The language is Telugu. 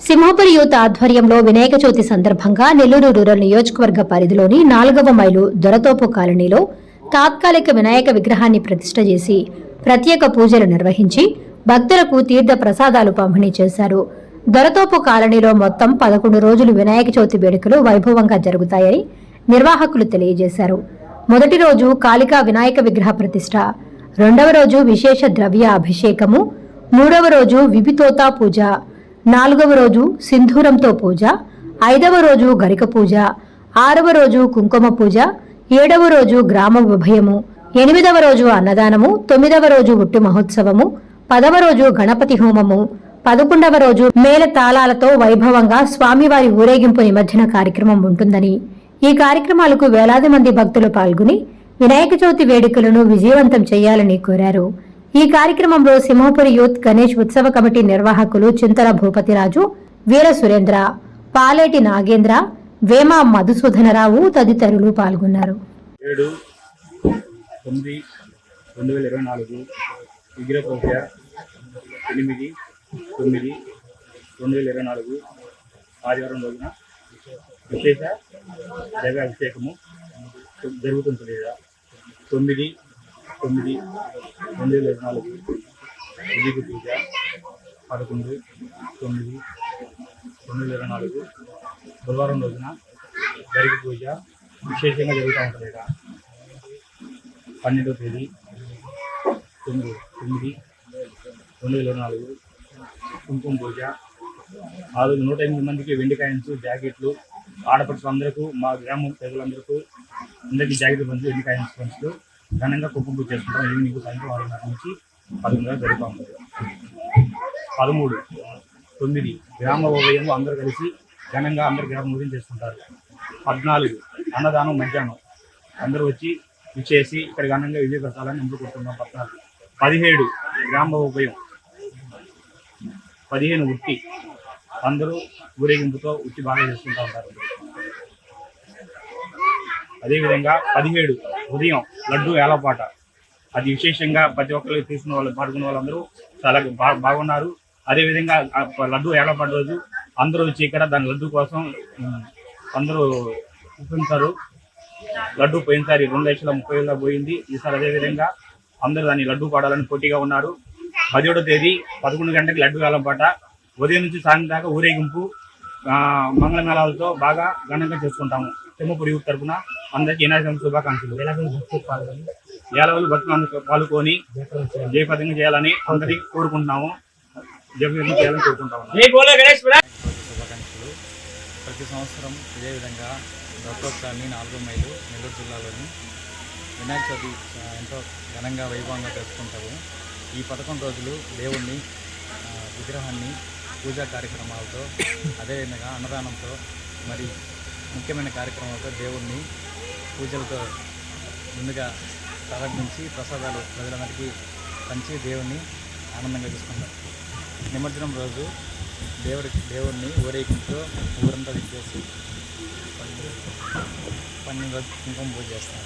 సింహాపురి యూత్ ఆధ్వర్యంలో వినాయక చవితి సందర్భంగా నెల్లూరు రూరల్ నియోజకవర్గ పరిధిలోని 4వ మైలు దొరతోపు కాలనీలో తాత్కాలిక వినాయక విగ్రహాన్ని ప్రతిష్ఠ చేసి ప్రత్యేక పూజలు నిర్వహించి భక్తులకు తీర్థ ప్రసాదాలు పంపిణీ చేశారు. దొరతోపు కాలనీలో మొత్తం 11 రోజులు వినాయక చవితి వేడుకలు వైభవంగా జరుగుతాయని నిర్వాహకులు తెలియజేశారు. మొదటి రోజు కాళికా వినాయక విగ్రహ ప్రతిష్ఠ, రెండవ రోజు విశేష ద్రవ్య అభిషేకము, మూడవ రోజు విభితోతా పూజ, 4వ రోజు సింధూరంతో పూజ, 5వ రోజు గరిక పూజ, 6వ రోజు కుంకుమ పూజ, 7వ రోజు గ్రామ ఉభయము, 8వ రోజు అన్నదానము, 9వ రోజు ఉట్టి మహోత్సవము, 10వ రోజు గణపతి హోమము, 11వ రోజు మేళ తాళాలతో వైభవంగా స్వామివారి ఊరేగింపు నిమజ్జన కార్యక్రమం ఉంటుందని, ఈ కార్యక్రమాలకు వేలాది మంది భక్తులు పాల్గొని వినాయక చవితి వేడుకలను విజయవంతం చేయాలని కోరారు. ఈ కార్యక్రమంలో సింహాపురి యూత్ గణేష్ ఉత్సవ కమిటీ నిర్వాహకులు చింతల భూపతిరాజు, వీర సురేంద్ర, పాలేటి నాగేంద్ర, వేమ మధుసూదనరావు తదితరులు పాల్గొన్నారు. 7/9/2024 విగ్రహ పూజ 8/9/2024 ఆదివారం రోజున విశేష దైవాభిషేకము జరుగుతుంది. 9/9/2024 విగ్రహ పూజ 11/9/2024 బుధవారం రోజున గరిక పూజ విశేషంగా జరుగుతూ ఉంటుంది. 12వ తేదీ 9/9/2024 కుంకుమ పూజ. ఆ రోజు 108 మందికి వెండి కాయిన్స్, జాకెట్లు, ఆడపడుచు అందరికీ, మా గ్రామం ప్రజలందరికీ అందరికీ జాకెట్లు పంచుతూ వెండి కాయిన్స్ పంచుతూ ఘనంగా కుంకుమ పూజ చేసుకుంటాం. ఈవినింగ్ సాయంత్రం 6:30 నుంచి 10 జరుగుతూ ఉంటుంది. 13/9 గ్రామ ఉభయం అందరూ కలిసి ఘనంగా అందరు గ్రామ ఉదయం చేసుకుంటారు. 14 అన్నదానం మధ్యాహ్నం అందరూ వచ్చి ఇచ్చేసి ఇక్కడ ఘనంగా విజయ ప్రసాదాన్ని ముందు కొడుతున్నాం. 17 గ్రామ ఉభయం, 15 ఉట్టి, అందరూ ఊరేగింపుతో ఉట్టి బాగా చేసుకుంటూ ఉంటారు. అదేవిధంగా 17 ఉదయం లడ్డు ఏలపాట, అది విశేషంగా ప్రతి ఒక్కరికి తీసుకున్న వాళ్ళు పాల్గొన్న వాళ్ళందరూ చాలా బాగున్నారు. అదేవిధంగా లడ్డు ఏలపాట రోజు అందరూ వచ్చి ఇక్కడ దాని లడ్డు కోసం అందరూ కూర్చుంటారు. లడ్డు పోయినసారి 2,30,000 పోయింది. ఈసారి అదేవిధంగా అందరూ దాన్ని లడ్డు పాడాలని పోటీగా ఉన్నారు. 17వ తేదీ 11 గంటలకు లడ్డు ఏలపాట, ఉదయం నుంచి సాయంత్రం దాకా ఊరేగింపు మంగళమేళాలతో బాగా ఘనంగా చేసుకుంటాము. సింహాపురి యూత్ తరఫున అందరికీ వినాయక శుభాకాంక్షలు. ఏలవలు భక్తులు పాల్గొని జయప్రదంగా చేయాలని అందరికీ కోరుకుంటున్నాము. జయప్రదంగా చేయాలని కోరుకుంటాము. శుభాకాంక్షలు. ప్రతి సంవత్సరం ఇదే విధంగా దొరతోపు కాలనీ 4వ మైలు నెల్లూరు జిల్లాలోని వినాయక చవితి ఎంతో ఘనంగా వైభవంగా జరుపుకుంటాము. ఈ 11 రోజులు దేవుణ్ణి, విగ్రహాన్ని పూజా కార్యక్రమాలతో, అదేవిధంగా అన్నదానంతో, మరి ముఖ్యమైన కార్యక్రమాలతో దేవుణ్ణి పూజలతో ముందుగా ప్రారంభించి ప్రసాదాలు ప్రజలందరికీ పంచి దేవుణ్ణి ఆనందంగా చూసుకుంటారు. నిమజ్జనం రోజు దేవుణ్ణి ఊరేగింపుతో ఊరంతా విచ్చేసి 12 రోజు కుంకుమ పూజ చేస్తారు.